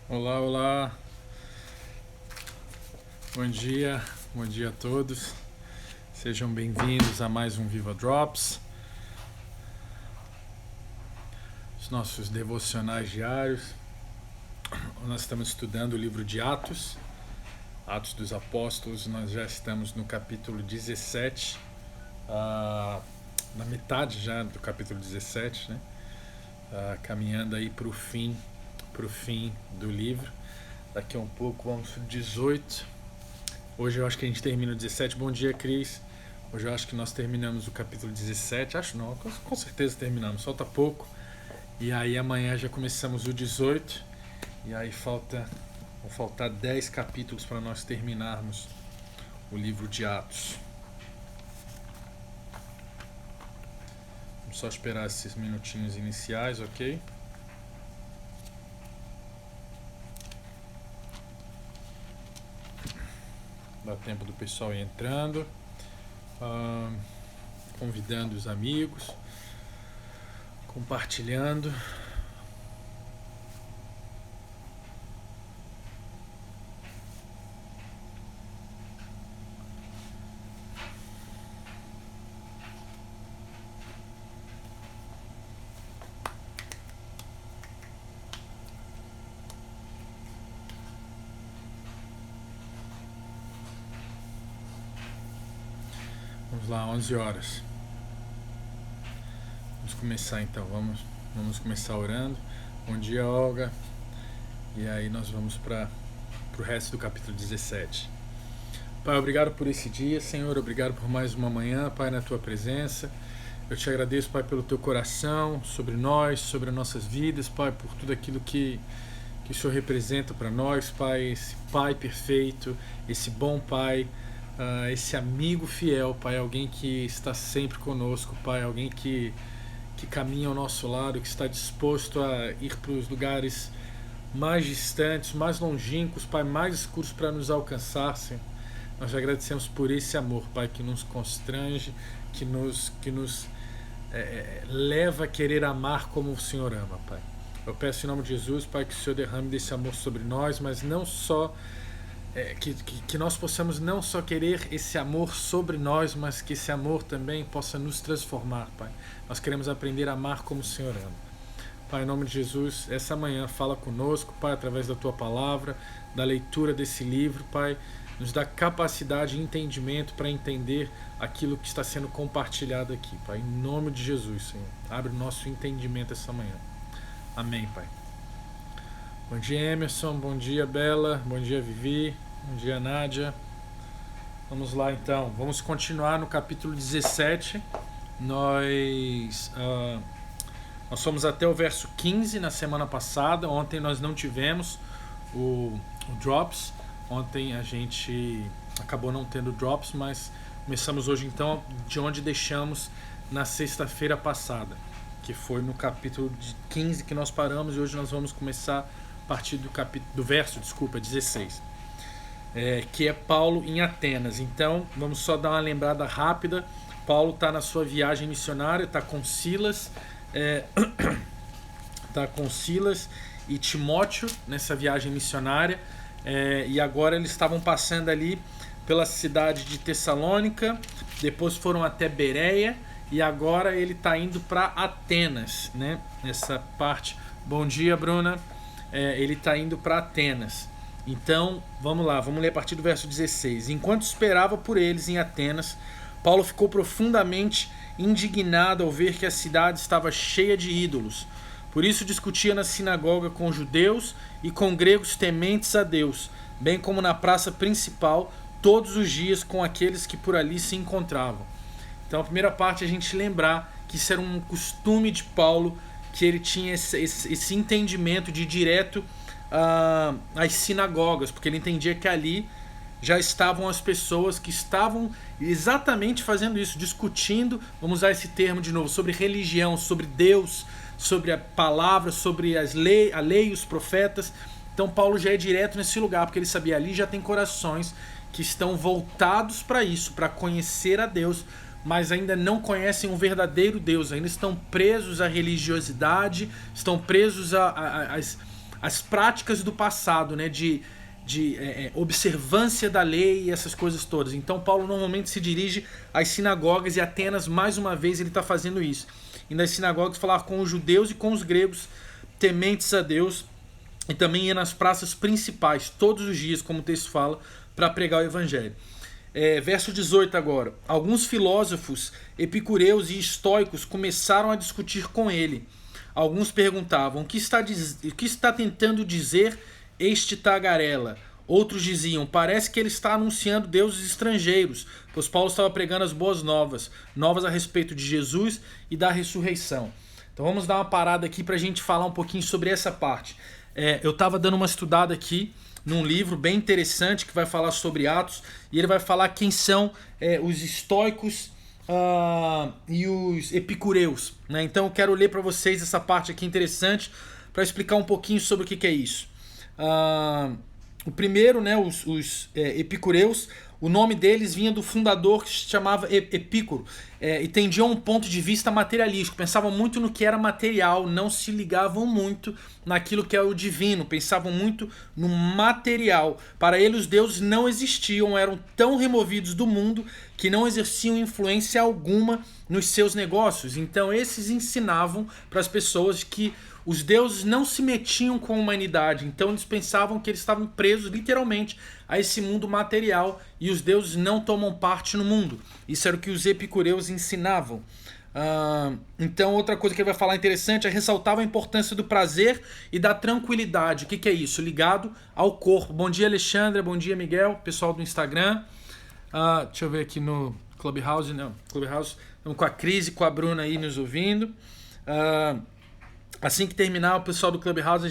Olá, olá, bom dia a todos. Sejam bem-vindos a mais um Viva Drops, os nossos devocionais diários. Nós estamos estudando o livro de Atos, Atos dos Apóstolos. Nós já estamos no capítulo 17, na metade já do capítulo 17, né? Caminhando aí para o fim do livro. Daqui a um pouco vamos para o 18. Hoje eu acho que a gente termina o 17. Bom dia, Cris. Hoje eu acho que nós terminamos o capítulo 17. Acho não, com certeza terminamos. Falta pouco. E aí amanhã já começamos o 18. E aí vão faltar 10 capítulos para nós terminarmos o livro de Atos. Vamos só esperar esses minutinhos iniciais, ok? Dá tempo do pessoal ir entrando, convidando os amigos, compartilhando. Vamos lá, 11 horas. Vamos começar então, vamos começar orando. Bom dia, Olga. E aí nós vamos para o resto do capítulo 17. Pai, obrigado por esse dia, Senhor. Obrigado por mais uma manhã, Pai, na Tua presença. Eu te agradeço, Pai, pelo Teu coração sobre nós, sobre as nossas vidas, Pai, por tudo aquilo que o Senhor representa para nós, Pai, esse Pai perfeito, esse bom Pai, esse amigo fiel, Pai, alguém que está sempre conosco, Pai, alguém que caminha ao nosso lado, que está disposto a ir para os lugares mais distantes, mais longínquos, Pai, mais escuros para nos alcançar, Senhor. Nós te agradecemos por esse amor, Pai, que nos constrange, que nos leva a querer amar como o Senhor ama, Pai. Eu peço em nome de Jesus, Pai, que o Senhor derrame desse amor sobre nós, mas não só que nós possamos não só querer esse amor sobre nós, mas que esse amor também possa nos transformar, Pai. Nós queremos aprender a amar como o Senhor ama. Pai, em nome de Jesus, essa manhã fala conosco, Pai, através da Tua palavra, da leitura desse livro, Pai. Nos dá capacidade e entendimento para entender aquilo que está sendo compartilhado aqui, Pai. Em nome de Jesus, Senhor. Abre o nosso entendimento essa manhã. Amém, Pai. Bom dia, Emerson. Bom dia, Bela. Bom dia, Vivi. Bom dia, Nádia. Vamos lá, então. Vamos continuar no capítulo 17. Nós fomos até o verso 15 na semana passada. Ontem nós não tivemos o Drops. Ontem a gente acabou não tendo Drops, mas começamos hoje, então, de onde deixamos na sexta-feira passada, que foi no capítulo 15 que nós paramos, e hoje nós vamos começar a partir do verso 16, que é Paulo em Atenas. Então, vamos só dar uma lembrada rápida. Paulo está na sua viagem missionária, está com Silas, e Timóteo nessa viagem missionária, e agora eles estavam passando ali pela cidade de Tessalônica, depois foram até Bereia, e agora ele está indo para Atenas, né? Nessa parte. Bom dia, Bruna. Ele está indo para Atenas. Então, vamos lá, vamos ler a partir do verso 16. Enquanto esperava por eles em Atenas, Paulo ficou profundamente indignado ao ver que a cidade estava cheia de ídolos. Por isso discutia na sinagoga com judeus e com gregos tementes a Deus, bem como na praça principal, todos os dias com aqueles que por ali se encontravam. Então, a primeira parte é a gente lembrar que isso era um costume de Paulo, que ele tinha esse entendimento de ir direto às sinagogas, porque ele entendia que ali já estavam as pessoas que estavam exatamente fazendo isso, discutindo, vamos usar esse termo de novo, sobre religião, sobre Deus, sobre a palavra, sobre a lei e os profetas. Então Paulo já é direto nesse lugar, porque ele sabia ali já tem corações que estão voltados para isso, para conhecer a Deus, mas ainda não conhecem o verdadeiro Deus, ainda estão presos à religiosidade, estão presos as práticas do passado, né, de observância da lei e essas coisas todas. Então Paulo normalmente se dirige às sinagogas, e Atenas, mais uma vez, ele está fazendo isso. E nas sinagogas falar com os judeus e com os gregos tementes a Deus, e também ia nas praças principais todos os dias, como o texto fala, para pregar o evangelho. Verso 18 agora. Alguns filósofos epicureus e estoicos começaram a discutir com ele. Alguns perguntavam: o que está tentando dizer este tagarela? Outros diziam: parece que ele está anunciando deuses estrangeiros, pois Paulo estava pregando as boas novas a respeito de Jesus e da ressurreição. Então vamos dar uma parada aqui para a gente falar um pouquinho sobre essa parte. Eu estava dando uma estudada aqui num livro bem interessante que vai falar sobre Atos, e ele vai falar quem são os estoicos e os epicureus, né? Então eu quero ler para vocês essa parte aqui interessante para explicar um pouquinho sobre o que é isso. O primeiro, né, os epicureus, o nome deles vinha do fundador, que se chamava Epicuro, e tendiam um ponto de vista materialístico, pensavam muito no que era material, não se ligavam muito naquilo que é o divino, pensavam muito no material. Para eles os deuses não existiam, eram tão removidos do mundo que não exerciam influência alguma nos seus negócios. Então esses ensinavam para as pessoas que os deuses não se metiam com a humanidade, então eles pensavam que eles estavam presos literalmente a esse mundo material, e os deuses não tomam parte no mundo. Isso era o que os epicureus ensinavam. Então outra coisa que ele vai falar interessante é ressaltar a importância do prazer e da tranquilidade. O que é isso? Ligado ao corpo. Bom dia, Alexandre, bom dia, Miguel, pessoal do Instagram. Deixa eu ver aqui no Clubhouse. Estamos com a Cris e com a Bruna aí nos ouvindo. Assim que terminar, o pessoal do Clubhouse,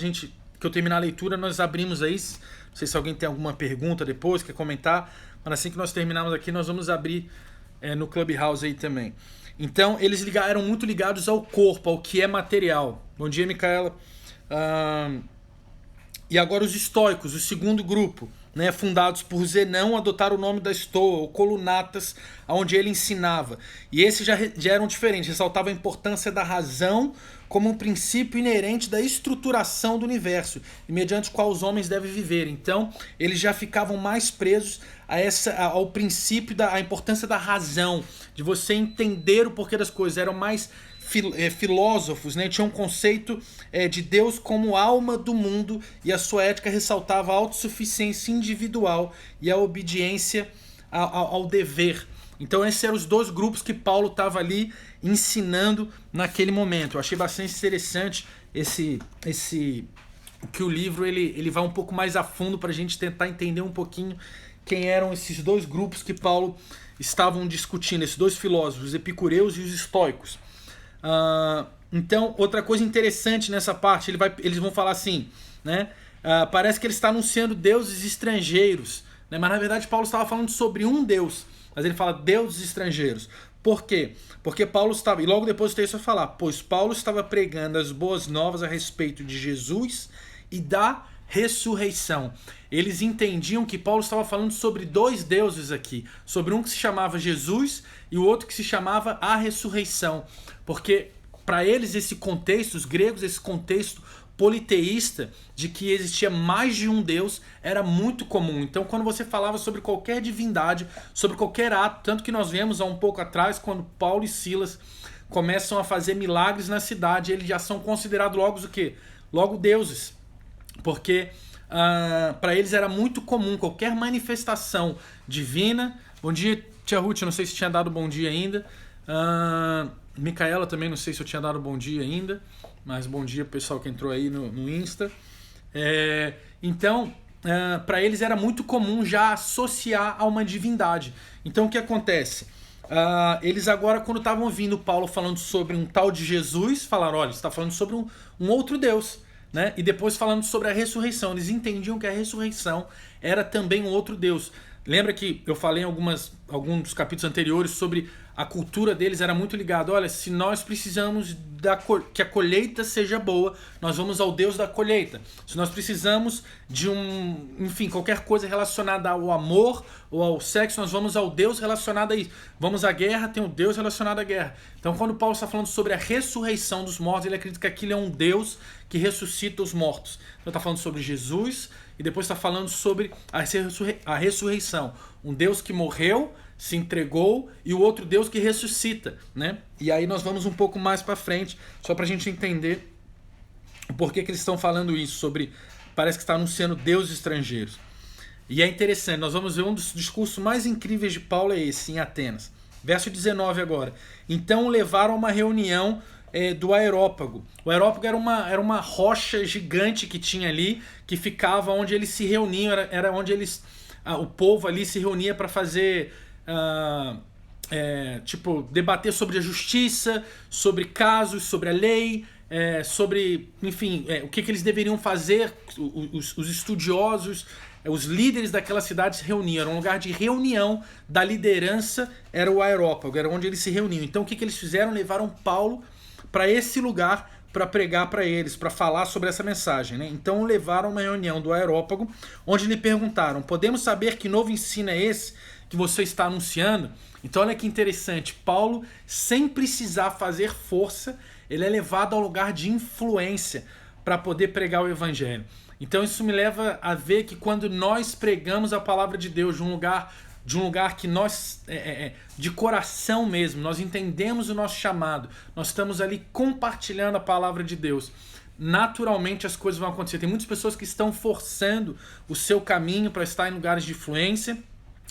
que eu terminar a leitura, nós abrimos aí. Não sei se alguém tem alguma pergunta depois, quer comentar. Mas assim que nós terminarmos aqui, nós vamos abrir no Clubhouse aí também. Então, eles eram muito ligados ao corpo, ao que é material. Bom dia, Micaela. E agora os estoicos, o segundo grupo, né, fundados por Zenão, adotaram o nome da Estoa, ou Colunatas, onde ele ensinava. E esses já eram diferentes, ressaltavam a importância da razão como um princípio inerente da estruturação do universo, e mediante o qual os homens devem viver. Então, eles já ficavam mais presos ao princípio da importância da razão, de você entender o porquê das coisas. Eram mais filósofos, né? Tinham um conceito de Deus como alma do mundo, e a sua ética ressaltava a autossuficiência individual e a obediência ao dever. Então esses eram os dois grupos que Paulo estava ali ensinando naquele momento. Eu achei bastante interessante que o livro ele vai um pouco mais a fundo para a gente tentar entender um pouquinho quem eram esses dois grupos que Paulo estavam discutindo, esses dois filósofos, os epicureus e os estoicos. Então, outra coisa interessante nessa parte, eles vão falar assim, né? Parece que ele está anunciando deuses estrangeiros, né? Mas na verdade Paulo estava falando sobre um Deus, mas ele fala deuses estrangeiros. Por quê? Porque Paulo estava, e logo depois o texto vai falar, pois Paulo estava pregando as boas novas a respeito de Jesus e da ressurreição. Eles entendiam que Paulo estava falando sobre dois deuses aqui, sobre um que se chamava Jesus e o outro que se chamava a ressurreição, porque para eles esse contexto, os gregos, esse contexto politeísta de que existia mais de um Deus era muito comum. Então quando você falava sobre qualquer divindade, sobre qualquer ato, tanto que nós vemos há um pouco atrás, quando Paulo e Silas começam a fazer milagres na cidade, eles já são considerados logo o quê? Logo deuses, porque para eles era muito comum qualquer manifestação divina. Bom dia, tia Ruth, não sei se tinha dado bom dia ainda. Micaela também, não sei se eu tinha dado bom dia ainda, mas bom dia pro pessoal que entrou aí no Insta. Então, para eles era muito comum já associar a uma divindade. Então o que acontece? Eles agora, quando estavam ouvindo Paulo falando sobre um tal de Jesus, falaram, olha, você está falando sobre um outro Deus, né? E depois falando sobre a ressurreição. Eles entendiam que a ressurreição era também um outro Deus. Lembra que eu falei em alguns capítulos anteriores sobre a cultura deles era muito ligada. Olha, se nós precisamos que a colheita seja boa, nós vamos ao Deus da colheita. Se nós precisamos de enfim, qualquer coisa relacionada ao amor ou ao sexo, nós vamos ao Deus relacionado a isso. Vamos à guerra, tem o Deus relacionado à guerra. Então, quando Paulo está falando sobre a ressurreição dos mortos, ele acredita que aquilo é um Deus que ressuscita os mortos. Então, está falando sobre Jesus e depois está falando sobre a ressurreição. Um Deus que morreu, se entregou, e o outro Deus que ressuscita, né? E aí nós vamos um pouco mais para frente, só para a gente entender o porquê que eles estão falando isso, parece que está anunciando deuses estrangeiros. E é interessante, nós vamos ver um dos discursos mais incríveis de Paulo é esse, em Atenas. Verso 19 agora. Então levaram a uma reunião do Aerópago. O Aerópago era uma rocha gigante que tinha ali, que ficava onde eles se reuniam, era onde o povo ali se reunia para fazer... debater sobre a justiça, sobre casos, sobre a lei, sobre, enfim, o que eles deveriam fazer. Os estudiosos, os líderes daquela cidade se reuniam. Era um lugar de reunião da liderança, era o Aerópago, era onde eles se reuniam. Então o que eles fizeram? Levaram Paulo para esse lugar para pregar para eles, para falar sobre essa mensagem, né? Então levaram uma reunião do Aerópago, onde lhe perguntaram: podemos saber que novo ensino é esse que você está anunciando? Então olha que interessante, Paulo, sem precisar fazer força, ele é levado ao lugar de influência para poder pregar o evangelho. Então isso me leva a ver que quando nós pregamos a palavra de Deus de um lugar que nós, de coração mesmo, nós entendemos o nosso chamado, nós estamos ali compartilhando a palavra de Deus, naturalmente as coisas vão acontecer. Tem muitas pessoas que estão forçando o seu caminho para estar em lugares de influência,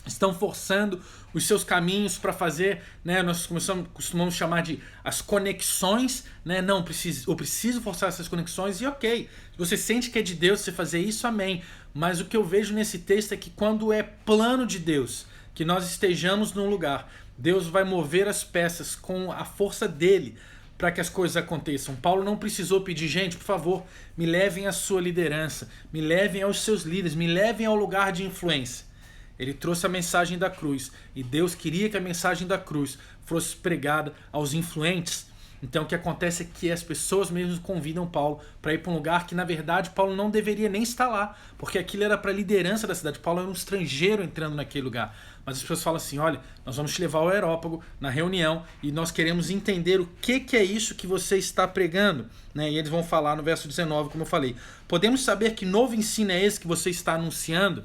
estão forçando os seus caminhos para fazer, né, nós costumamos chamar de as conexões, né? Não, eu preciso forçar essas conexões, e ok, se você sente que é de Deus você fazer isso, amém. Mas o que eu vejo nesse texto é que quando é plano de Deus que nós estejamos num lugar, Deus vai mover as peças com a força dele para que as coisas aconteçam. Paulo não precisou pedir: gente, por favor, me levem à sua liderança, me levem aos seus líderes, me levem ao lugar de influência. Ele trouxe a mensagem da cruz, e Deus queria que a mensagem da cruz fosse pregada aos influentes. Então o que acontece é que as pessoas mesmo convidam Paulo para ir para um lugar que na verdade Paulo não deveria nem estar lá, porque aquilo era para a liderança da cidade. Paulo era um estrangeiro entrando naquele lugar. Mas as pessoas falam assim: olha, nós vamos te levar ao Aerópago na reunião e nós queremos entender o que é isso que você está pregando, né? E eles vão falar no verso 19, como eu falei: podemos saber que novo ensino é esse que você está anunciando?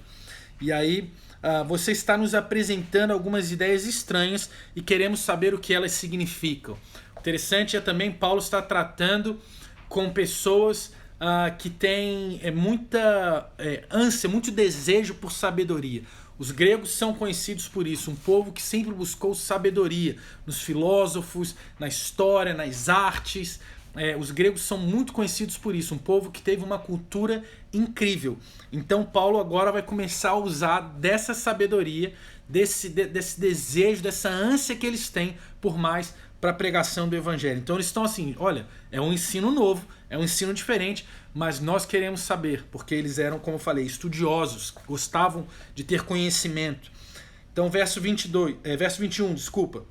E aí você está nos apresentando algumas ideias estranhas e queremos saber o que elas significam. O interessante é também Paulo está tratando com pessoas que têm muita ânsia, muito desejo por sabedoria. Os gregos são conhecidos por isso, um povo que sempre buscou sabedoria nos filósofos, na história, nas artes. Os gregos são muito conhecidos por isso, um povo que teve uma cultura incrível. Então Paulo agora vai começar a usar dessa sabedoria, desse desejo, dessa ânsia que eles têm por mais para a pregação do evangelho. Então eles estão assim: olha, é um ensino novo, é um ensino diferente, mas nós queremos saber, porque eles eram, como eu falei, estudiosos, gostavam de ter conhecimento. Então verso 21, desculpa.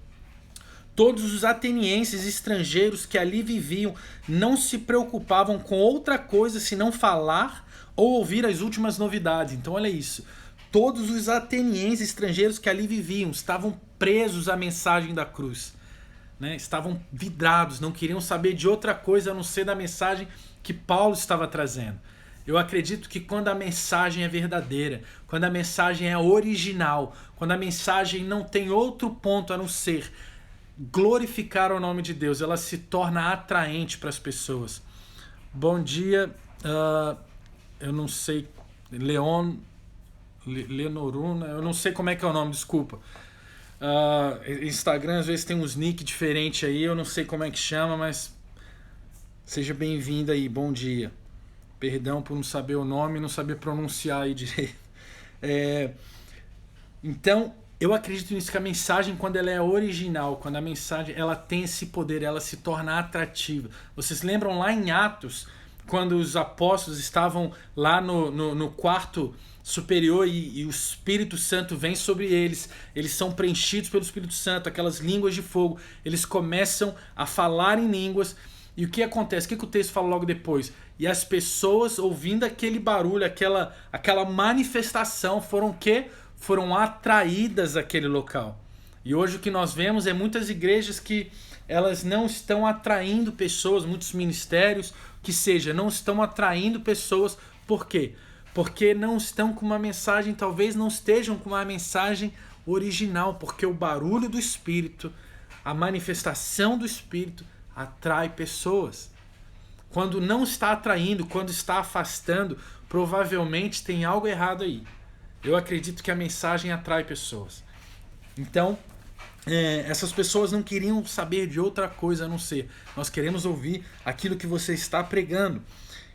Todos os atenienses estrangeiros que ali viviam não se preocupavam com outra coisa senão falar ou ouvir as últimas novidades. Então olha isso. Todos os atenienses estrangeiros que ali viviam estavam presos à mensagem da cruz, né? Estavam vidrados, não queriam saber de outra coisa a não ser da mensagem que Paulo estava trazendo. Eu acredito que quando a mensagem é verdadeira, quando a mensagem é original, quando a mensagem não tem outro ponto a não ser glorificar o nome de Deus, ela se torna atraente para as pessoas. Bom dia, eu não sei, Leonoruna, eu não sei como é que é o nome, desculpa. Instagram às vezes tem uns nick diferentes aí, eu não sei como é que chama, mas seja bem-vindo aí, bom dia. Perdão por não saber o nome e não saber pronunciar aí direito. Então, eu acredito nisso, que a mensagem, quando ela é original, quando a mensagem ela tem esse poder, ela se torna atrativa. Vocês lembram lá em Atos, quando os apóstolos estavam lá no quarto superior e o Espírito Santo vem sobre eles, eles são preenchidos pelo Espírito Santo, aquelas línguas de fogo, eles começam a falar em línguas. E o que acontece? O que o texto fala logo depois? E as pessoas, ouvindo aquele barulho, aquela manifestação, foram o quê? Foram atraídas àquele local. E hoje o que nós vemos é muitas igrejas que elas não estão atraindo pessoas, muitos ministérios, que seja, não estão atraindo pessoas. Por quê? Porque não estão com uma mensagem, talvez não estejam com uma mensagem original, porque o barulho do Espírito, a manifestação do Espírito atrai pessoas. Quando não está atraindo, quando está afastando, provavelmente tem algo errado aí. Eu acredito que a mensagem atrai pessoas. Então, essas pessoas não queriam saber de outra coisa a não ser: nós queremos ouvir aquilo que você está pregando.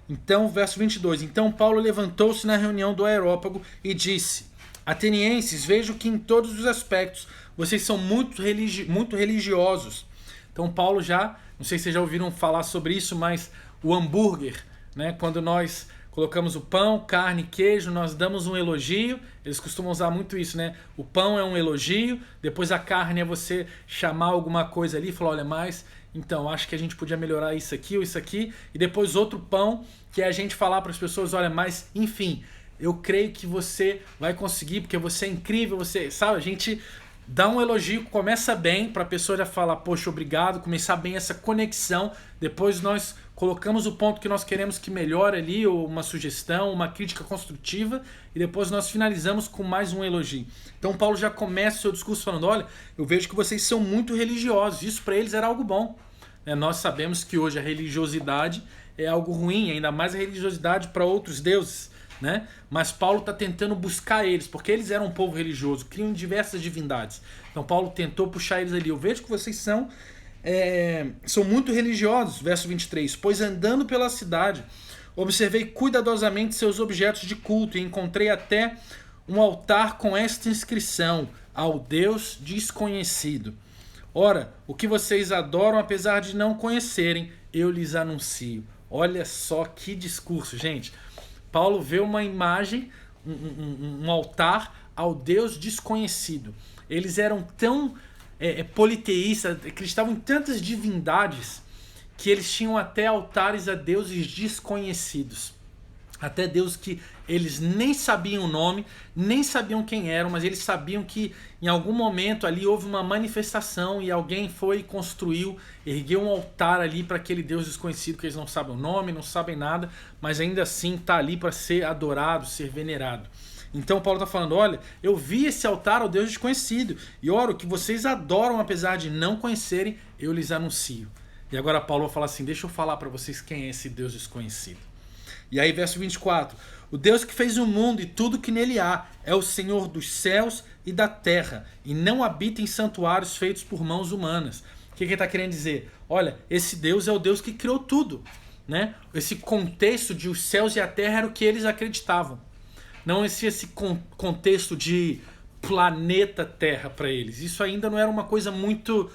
Então, verso 22. Então Paulo levantou-se na reunião do Areópago e disse: Atenienses, vejo que em todos os aspectos vocês são muito religiosos. Então Paulo já, não sei se vocês já ouviram falar sobre isso, mas o hambúrguer, né? Quando nós colocamos o pão, carne, queijo, nós damos um elogio. Eles costumam usar muito isso, né? O pão é um elogio, depois a carne é você chamar alguma coisa ali e falar: olha, mas então acho que a gente podia melhorar isso aqui ou isso aqui. E depois outro pão, que é a gente falar para as pessoas: olha, mas enfim, eu creio que você vai conseguir, porque você é incrível, você, sabe? A gente dá um elogio, começa bem, para a pessoa já falar: poxa, obrigado, começar bem essa conexão. Depois nós colocamos o ponto que nós queremos que melhore ali, ou uma sugestão, uma crítica construtiva, e depois nós finalizamos com mais um elogio. Então Paulo já começa o seu discurso falando: olha, eu vejo que vocês são muito religiosos. Isso para eles era algo bom. Nós sabemos que hoje a religiosidade é algo ruim, ainda mais a religiosidade para outros deuses, né? Mas Paulo está tentando buscar eles, porque eles eram um povo religioso, criam diversas divindades. Então Paulo tentou puxar eles ali. Eu vejo que vocês são muito religiosos. Verso 23. Pois andando pela cidade, observei cuidadosamente seus objetos de culto e encontrei até um altar com esta inscrição: ao Deus desconhecido. Ora, o que vocês adoram, apesar de não conhecerem, eu lhes anuncio. Olha só que discurso, gente. Paulo vê uma imagem, um altar ao Deus desconhecido. Eles eram tão politeístas, acreditavam em tantas divindades, que eles tinham até altares a deuses desconhecidos. Até deuses que eles nem sabiam o nome, nem sabiam quem eram, mas eles sabiam que em algum momento ali houve uma manifestação e alguém foi e construiu, ergueu um altar ali para aquele Deus desconhecido, que eles não sabem o nome, não sabem nada, mas ainda assim está ali para ser adorado, ser venerado. Então Paulo está falando: olha, eu vi esse altar ao Deus desconhecido, e ora, o que vocês adoram apesar de não conhecerem, eu lhes anuncio. E agora Paulo vai falar assim: deixa eu falar para vocês quem é esse Deus desconhecido. E aí verso 24: o Deus que fez o mundo e tudo que nele há é o Senhor dos céus e da terra, e não habita em santuários feitos por mãos humanas. O que ele está querendo dizer? Olha, esse Deus é o Deus que criou tudo, né? Esse contexto de os céus e a terra era o que eles acreditavam. Não esse contexto de planeta Terra para eles. Isso ainda não era uma coisa muito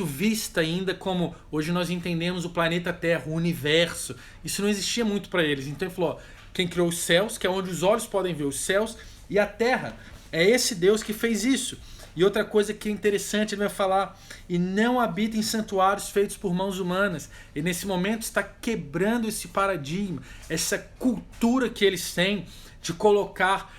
vista ainda, como hoje nós entendemos o planeta Terra, o universo. Isso não existia muito para eles. Então ele falou: ó, quem criou os céus, que é onde os olhos podem ver os céus, e a terra, é esse Deus que fez isso. E outra coisa que é interessante, ele vai falar: e não habita em santuários feitos por mãos humanas. E nesse momento está quebrando esse paradigma, essa cultura que eles têm de colocar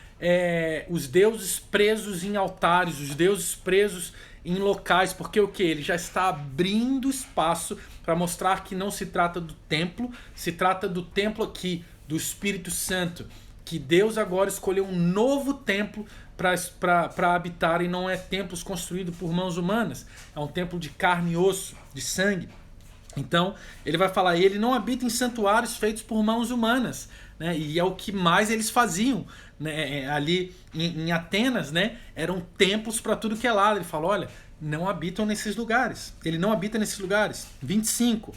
os deuses presos em altares, os deuses presos em locais, porque o que? Ele já está abrindo espaço para mostrar que não se trata do templo, se trata do templo aqui, do Espírito Santo, que Deus agora escolheu um novo templo para habitar, e não é templos construídos por mãos humanas, é um templo de carne e osso, de sangue. Então ele vai falar: ele não habita em santuários feitos por mãos humanas, né? E é o que mais eles faziam, né? Ali em Atenas, né? Eram templos para tudo que é lado. Ele fala: olha, não habitam nesses lugares. Ele não habita nesses lugares. 25.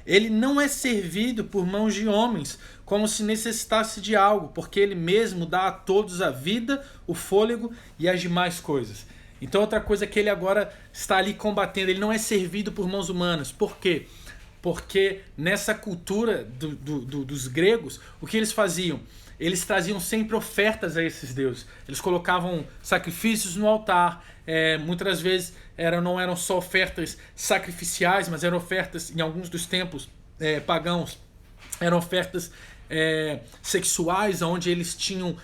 Ele não é servido por mãos de homens, como se necessitasse de algo, porque ele mesmo dá a todos a vida, o fôlego e as demais coisas. Então outra coisa que ele agora está ali combatendo: ele não é servido por mãos humanas. Por quê? porque nessa cultura dos gregos, o que eles faziam? Eles traziam sempre ofertas a esses deuses. Eles colocavam sacrifícios no altar. Muitas vezes não eram só ofertas sacrificiais, mas eram ofertas, em alguns dos templos pagãos, eram ofertas sexuais, onde eles tinham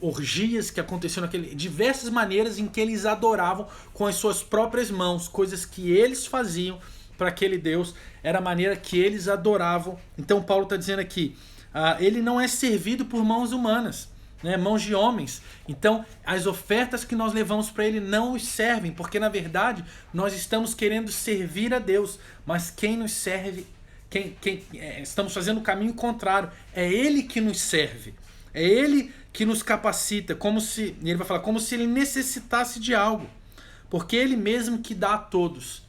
orgias que aconteciam diversas maneiras em que eles adoravam com as suas próprias mãos, coisas que eles faziam para aquele Deus, era a maneira que eles adoravam. Então Paulo está dizendo aqui, ele não é servido por mãos humanas, né, mãos de homens. Então as ofertas que nós levamos para ele não os servem, porque na verdade nós estamos querendo servir a Deus, mas quem nos serve, estamos fazendo o caminho contrário, é ele que nos serve, é ele que nos capacita, ele vai falar, como se ele necessitasse de algo, porque ele mesmo que dá a todos.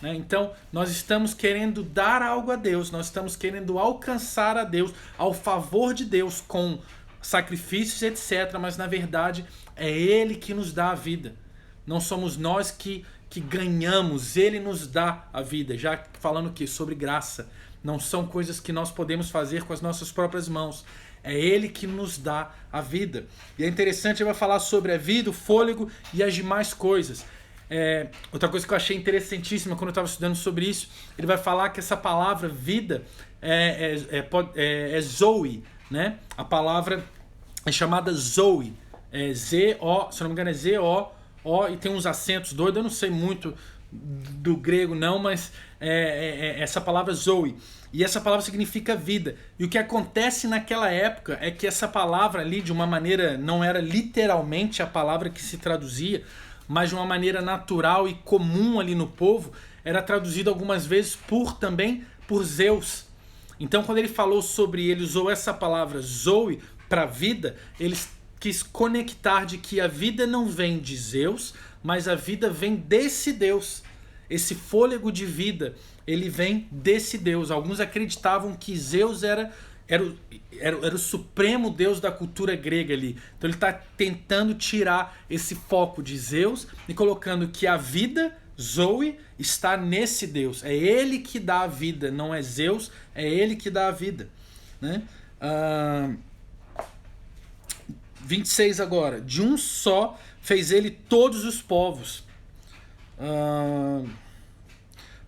Então nós estamos querendo dar algo a Deus, nós estamos querendo alcançar a Deus, ao favor de Deus, com sacrifícios, etc. Mas na verdade é Ele que nos dá a vida, não somos nós que ganhamos, Ele nos dá a vida. Já falando aqui sobre graça, não são coisas que nós podemos fazer com as nossas próprias mãos, é Ele que nos dá a vida. E é interessante, ele vai falar sobre a vida, o fôlego e as demais coisas. Outra coisa que eu achei interessantíssima quando eu estava estudando sobre isso, ele vai falar que essa palavra vida é Zoe, né? A palavra é chamada Zoe, Z-O, se não me engano é Z-O-O, e tem uns acentos doidos, eu não sei muito do grego não, mas essa palavra Zoe, e essa palavra significa vida. E o que acontece naquela época é que essa palavra ali, de uma maneira, não era literalmente a palavra que se traduzia, mas de uma maneira natural e comum ali no povo, era traduzido algumas vezes também por Zeus. Então quando ele falou ele usou essa palavra Zoe para vida, ele quis conectar de que a vida não vem de Zeus, mas a vida vem desse Deus. Esse fôlego de vida, ele vem desse Deus. Alguns acreditavam que Zeus era o supremo deus da cultura grega ali. Então ele está tentando tirar esse foco de Zeus e colocando que a vida, Zoe, está nesse Deus. É ele que dá a vida, não é Zeus, é ele que dá a vida, né? 26 agora. De um só fez ele todos os povos,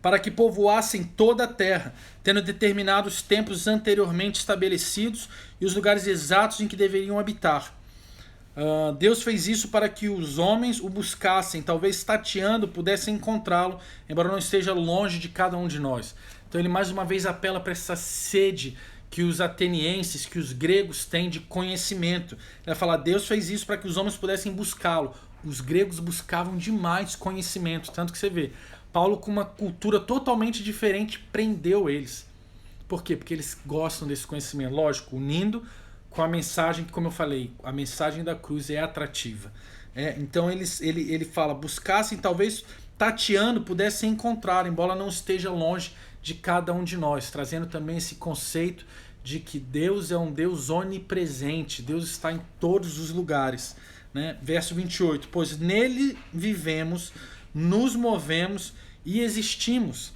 para que povoassem toda a terra, tendo determinados tempos anteriormente estabelecidos e os lugares exatos em que deveriam habitar. Deus fez isso para que os homens o buscassem, talvez tateando pudessem encontrá-lo, embora não esteja longe de cada um de nós. Então ele mais uma vez apela para essa sede que os atenienses, que os gregos têm de conhecimento. Ele vai falar, Deus fez isso para que os homens pudessem buscá-lo. Os gregos buscavam demais conhecimento, tanto que você vê, Paulo, com uma cultura totalmente diferente, prendeu eles. Por quê? Porque eles gostam desse conhecimento. Lógico, unindo com a mensagem que, como eu falei, a mensagem da cruz é atrativa. Então ele fala, buscassem, talvez tateando, pudessem encontrar, embora não esteja longe de cada um de nós, trazendo também esse conceito de que Deus é um Deus onipresente, Deus está em todos os lugares, né? Verso 28, pois nele vivemos, nos movemos e existimos,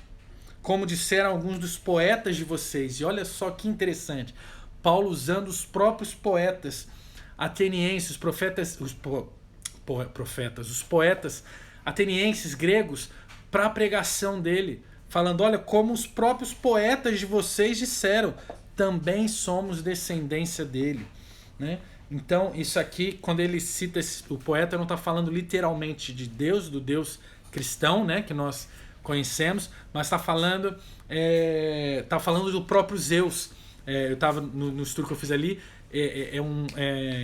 como disseram alguns dos poetas de vocês. E olha só que interessante, Paulo usando os próprios poetas atenienses, os poetas atenienses, gregos, para a pregação dele, falando, olha, como os próprios poetas de vocês disseram, também somos descendência dele, né? Então, isso aqui, quando ele cita o poeta, não está falando literalmente de Deus, do Deus cristão, né, que nós conhecemos, mas está falando do próprio Zeus. Eu estava no estudo que eu fiz ali,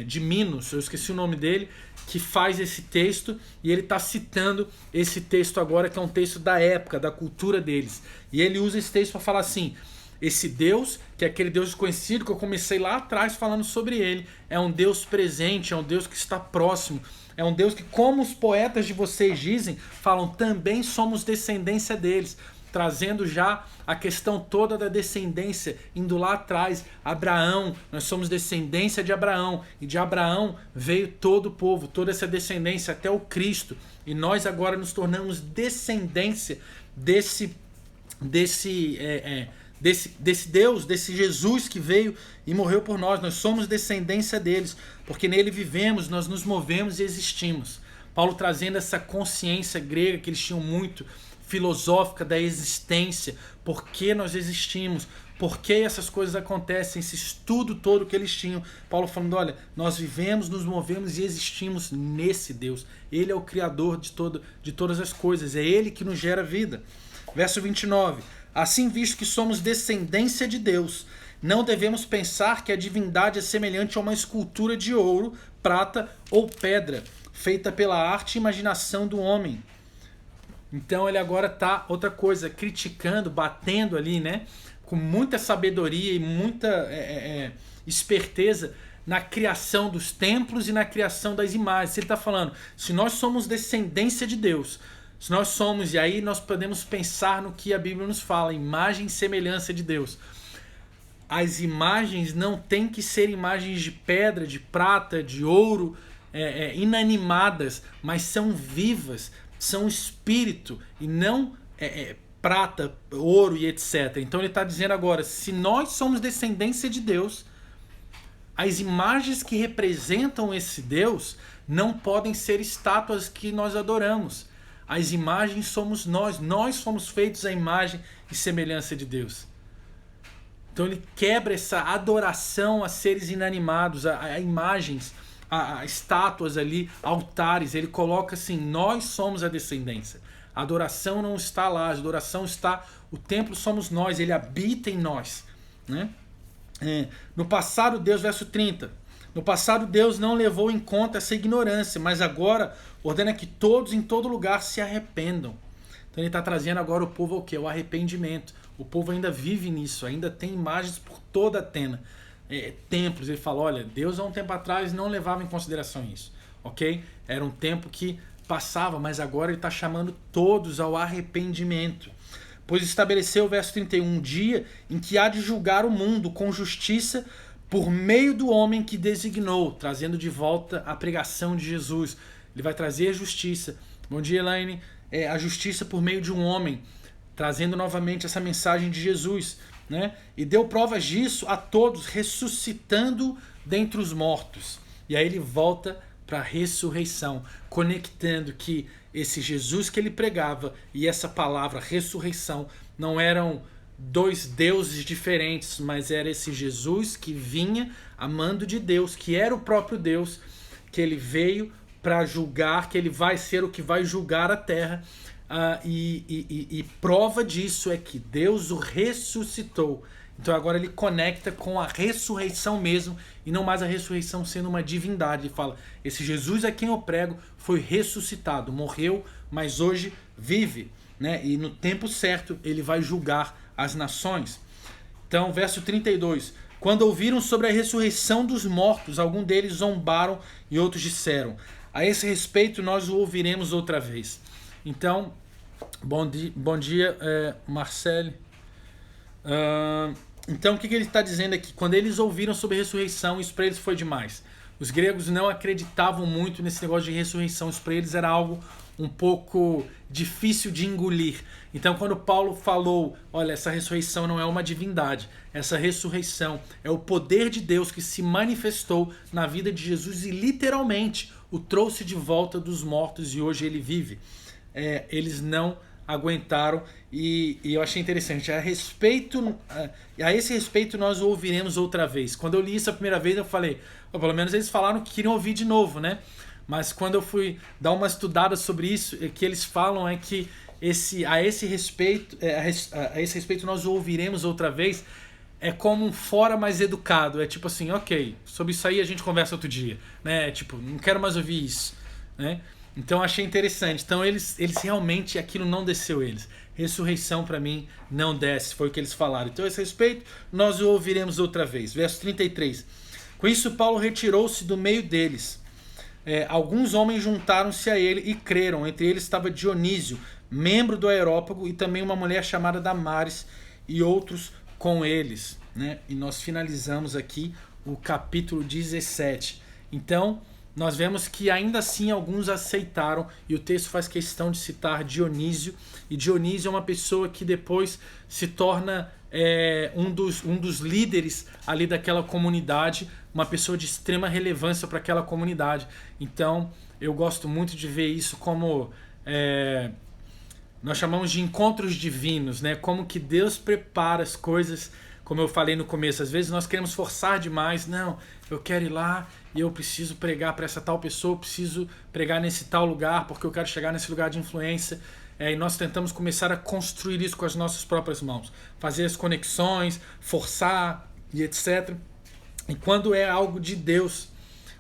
de Minos, eu esqueci o nome dele, que faz esse texto, e ele está citando esse texto agora, que é um texto da época, da cultura deles. E ele usa esse texto para falar assim, esse Deus, que é aquele Deus desconhecido que eu comecei lá atrás falando sobre ele, é um Deus presente, é um Deus que está próximo, é um Deus que, como os poetas de vocês dizem, falam, também somos descendência deles, trazendo já a questão toda da descendência, indo lá atrás, Abraão, nós somos descendência de Abraão, e de Abraão veio todo o povo, toda essa descendência até o Cristo, e nós agora nos tornamos descendência desse, desse Deus, desse Jesus que veio e morreu por nós. Nós somos descendência deles, porque nele vivemos, nós nos movemos e existimos. Paulo trazendo essa consciência grega que eles tinham muito, filosófica da existência, por que nós existimos, por que essas coisas acontecem, esse estudo todo que eles tinham. Paulo falando, olha, nós vivemos, nos movemos e existimos nesse Deus. Ele é o Criador de todas as coisas, é Ele que nos gera vida. Verso 29. Assim, visto que somos descendência de Deus, não devemos pensar que a divindade é semelhante a uma escultura de ouro, prata ou pedra, feita pela arte e imaginação do homem. Então ele agora está, outra coisa, criticando, batendo ali, né, com muita sabedoria e muita esperteza na criação dos templos e na criação das imagens. Ele está falando, se nós somos descendência de Deus, se nós somos, e aí nós podemos pensar no que a Bíblia nos fala, imagem e semelhança de Deus. As imagens não têm que ser imagens de pedra, de prata, de ouro, inanimadas, mas são vivas, são espírito e não prata, ouro e etc. Então ele está dizendo agora, se nós somos descendência de Deus, as imagens que representam esse Deus não podem ser estátuas que nós adoramos. As imagens somos nós somos feitos à imagem e semelhança de Deus. Então ele quebra essa adoração a seres inanimados, a imagens, a estátuas ali, altares. Ele coloca assim, nós somos a descendência. A adoração não está lá, a adoração está, o templo somos nós, ele habita em nós, né? No passado Deus, verso 30, no passado Deus não levou em conta essa ignorância, mas agora ordena que todos em todo lugar se arrependam. Então ele está trazendo agora o povo ao quê? O arrependimento. O povo ainda vive nisso, ainda tem imagens por toda Atena, templos. Ele fala, olha, Deus há um tempo atrás não levava em consideração isso, ok? Era um tempo que passava, mas agora ele está chamando todos ao arrependimento. Pois estabeleceu, verso 31, um dia em que há de julgar o mundo com justiça por meio do homem que designou, trazendo de volta a pregação de Jesus. Ele vai trazer justiça. Bom dia, Elaine. A justiça por meio de um homem, trazendo novamente essa mensagem de Jesus, né? E deu provas disso a todos, ressuscitando dentre os mortos. E aí ele volta para a ressurreição, conectando que esse Jesus que ele pregava e essa palavra ressurreição não eram dois deuses diferentes, mas era esse Jesus que vinha amando de Deus, que era o próprio Deus, que ele veio para julgar, que ele vai ser o que vai julgar a terra. E prova disso é que Deus o ressuscitou. Então agora ele conecta com a ressurreição mesmo, e não mais a ressurreição sendo uma divindade. Ele fala, esse Jesus a quem eu prego foi ressuscitado, morreu, mas hoje vive, né? E no tempo certo ele vai julgar as nações. Então, verso 32, quando ouviram sobre a ressurreição dos mortos, alguns deles zombaram e outros disseram, a esse respeito nós o ouviremos outra vez. Então, bom dia, Marcele. Então o que ele está dizendo aqui? Quando eles ouviram sobre a ressurreição, isso para eles foi demais. Os gregos não acreditavam muito nesse negócio de ressurreição. Isso para eles era algo um pouco difícil de engolir. Então quando Paulo falou, olha, essa ressurreição não é uma divindade, essa ressurreição é o poder de Deus que se manifestou na vida de Jesus e literalmente o trouxe de volta dos mortos e hoje ele vive. Eles não aguentaram e eu achei interessante. A esse respeito nós o ouviremos outra vez. Quando eu li isso a primeira vez eu falei, pelo menos eles falaram que queriam ouvir de novo, né? Mas quando eu fui dar uma estudada sobre isso, o que eles falam é que a esse respeito nós o ouviremos outra vez, é como um fora mais educado. É tipo assim, ok, sobre isso aí a gente conversa outro dia, né? Tipo, não quero mais ouvir isso, né? Então achei interessante. Então eles realmente, aquilo não desceu eles. Ressurreição para mim não desce, foi o que eles falaram. Então a esse respeito nós o ouviremos outra vez. Verso 33. Com isso Paulo retirou-se do meio deles. Alguns homens juntaram-se a ele e creram. Entre eles estava Dionísio, membro do Areópago, e também uma mulher chamada Damares, e outros com eles, né? E nós finalizamos aqui o capítulo 17. Então nós vemos que ainda assim alguns aceitaram, e o texto faz questão de citar Dionísio, e Dionísio é uma pessoa que depois se torna um dos líderes ali daquela comunidade, uma pessoa de extrema relevância para aquela comunidade. Então eu gosto muito de ver isso como nós chamamos de encontros divinos, né? Como que Deus prepara as coisas, como eu falei no começo. Às vezes nós queremos forçar demais. Não, eu quero ir lá e eu preciso pregar para essa tal pessoa, eu preciso pregar nesse tal lugar porque eu quero chegar nesse lugar de influência. E nós tentamos começar a construir isso com as nossas próprias mãos. Fazer as conexões, forçar e etc. E quando é algo de Deus,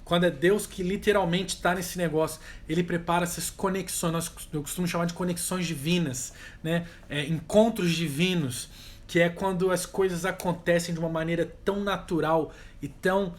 quando é Deus que literalmente está nesse negócio, ele prepara essas conexões, eu costumo chamar de conexões divinas, né? Encontros divinos, que é quando as coisas acontecem de uma maneira tão natural e tão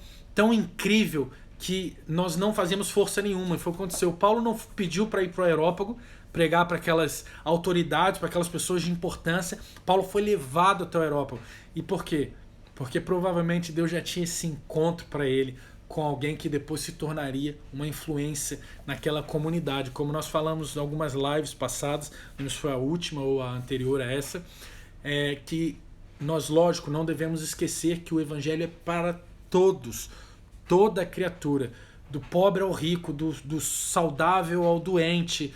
incrível que nós não fazemos força nenhuma. E foi o que aconteceu. Paulo não pediu para ir para o Areópago pregar para aquelas autoridades, para aquelas pessoas de importância. Paulo foi levado até o Areópago. E por quê? Porque provavelmente Deus já tinha esse encontro para ele com alguém que depois se tornaria uma influência naquela comunidade. Como nós falamos em algumas lives passadas, não sei se foi a última ou a anterior a essa, que nós, lógico, não devemos esquecer que o evangelho é para todos, toda a criatura, do pobre ao rico, do saudável ao doente,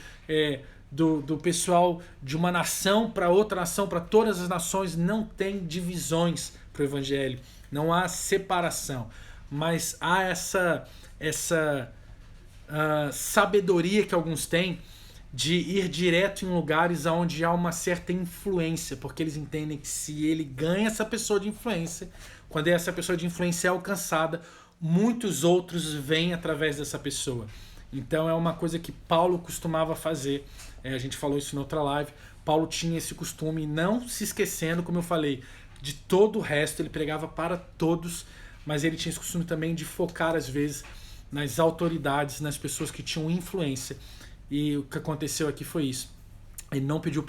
do pessoal de uma nação para outra nação, para todas as nações. Não tem divisões para o evangelho, não há separação, mas há essa sabedoria que alguns têm de ir direto em lugares onde há uma certa influência, porque eles entendem que se ele ganha essa pessoa de influência, quando essa pessoa de influência é alcançada, muitos outros vêm através dessa pessoa. Então é uma coisa que Paulo costumava fazer. A gente falou isso na outra live. Paulo tinha esse costume, não se esquecendo, como eu falei, de todo o resto. Ele pregava para todos, mas ele tinha esse costume também de focar às vezes nas autoridades, nas pessoas que tinham influência. E o que aconteceu aqui foi isso. Ele não pediu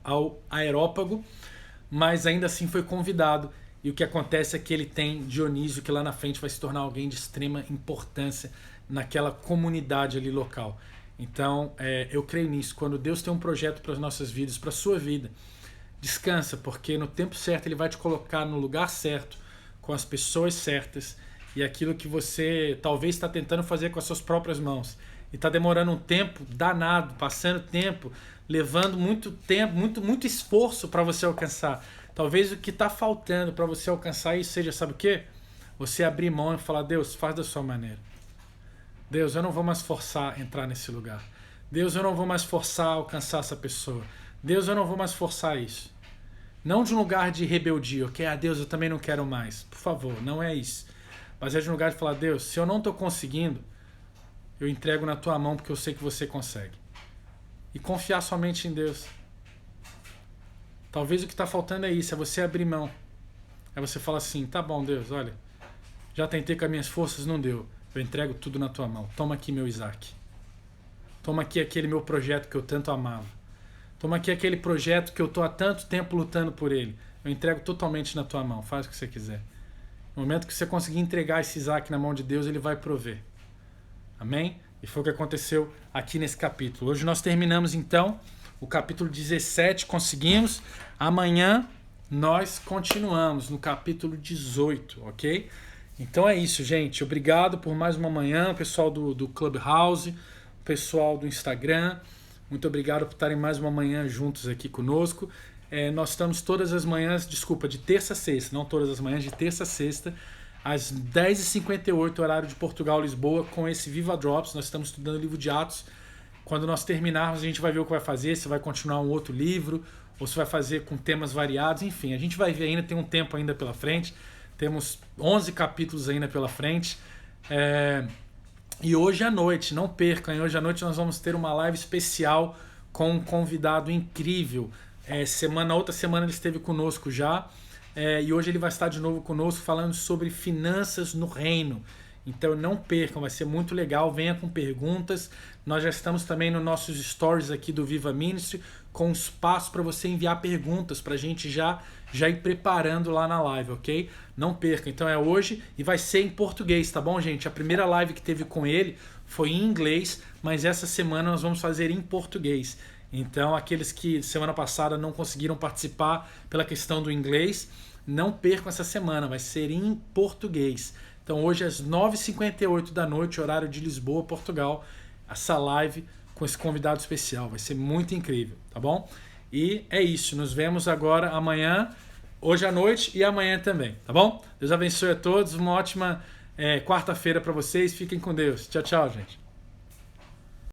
ao Areópago, mas ainda assim foi convidado. E o que acontece é que ele tem Dionísio, que lá na frente vai se tornar alguém de extrema importância naquela comunidade ali local. Então, eu creio nisso. Quando Deus tem um projeto para as nossas vidas, para a sua vida, descansa, porque no tempo certo Ele vai te colocar no lugar certo, com as pessoas certas, e aquilo que você talvez está tentando fazer com as suas próprias mãos. E está demorando um tempo danado, passando tempo, levando muito tempo, muito esforço para você alcançar. Talvez o que está faltando para você alcançar isso seja, sabe o quê? Você abrir mão e falar: Deus, faz da sua maneira. Deus, eu não vou mais forçar a entrar nesse lugar. Deus, eu não vou mais forçar a alcançar essa pessoa. Deus, eu não vou mais forçar isso. Não de um lugar de rebeldia, ok? Deus, eu também não quero mais. Por favor, não é isso. Mas é de um lugar de falar: Deus, se eu não estou conseguindo, eu entrego na tua mão porque eu sei que você consegue. E confiar somente em Deus. Talvez o que está faltando é isso, é você abrir mão. É você falar assim: tá bom, Deus, olha, já tentei com as minhas forças, não deu. Eu entrego tudo na tua mão. Toma aqui meu Isaac. Toma aqui aquele meu projeto que eu tanto amava. Toma aqui aquele projeto que eu estou há tanto tempo lutando por ele. Eu entrego totalmente na tua mão. Faz o que você quiser. No momento que você conseguir entregar esse Isaac na mão de Deus, Ele vai prover. Amém? E foi o que aconteceu aqui nesse capítulo. Hoje nós terminamos então o capítulo 17, conseguimos. Amanhã nós continuamos no capítulo 18, ok? Então é isso, gente. Obrigado por mais uma manhã, pessoal do Clubhouse, pessoal do Instagram. Muito obrigado por estarem mais uma manhã juntos aqui conosco. Nós estamos todas as manhãs, de terça a sexta, não todas as manhãs, de terça a sexta, às 10h58, horário de Portugal, Lisboa, com esse Viva Drops. Nós estamos estudando o livro de Atos. Quando nós terminarmos, a gente vai ver o que vai fazer, se vai continuar um outro livro, ou se vai fazer com temas variados. Enfim, a gente vai ver ainda, tem um tempo ainda pela frente. Temos 11 capítulos ainda pela frente. E hoje à noite, não percam, hoje à noite nós vamos ter uma live especial com um convidado incrível. Outra semana ele esteve conosco já, e hoje ele vai estar de novo conosco falando sobre finanças no reino. Então não percam, vai ser muito legal. Venha com perguntas. Nós já estamos também nos nossos stories aqui do Viva Ministry com espaço para você enviar perguntas para a gente já ir preparando lá na live, ok? Não perca. Então é hoje e vai ser em português, tá bom, gente? A primeira live que teve com ele foi em inglês, mas essa semana nós vamos fazer em português. Então aqueles que semana passada não conseguiram participar pela questão do inglês, não percam essa semana, vai ser em português. Então hoje às 9h58 da noite, horário de Lisboa, Portugal, essa live com esse convidado especial. Vai ser muito incrível, tá bom? E é isso, nos vemos agora amanhã, hoje à noite e amanhã também, tá bom? Deus abençoe a todos, uma ótima quarta-feira para vocês, fiquem com Deus. Tchau, tchau, gente.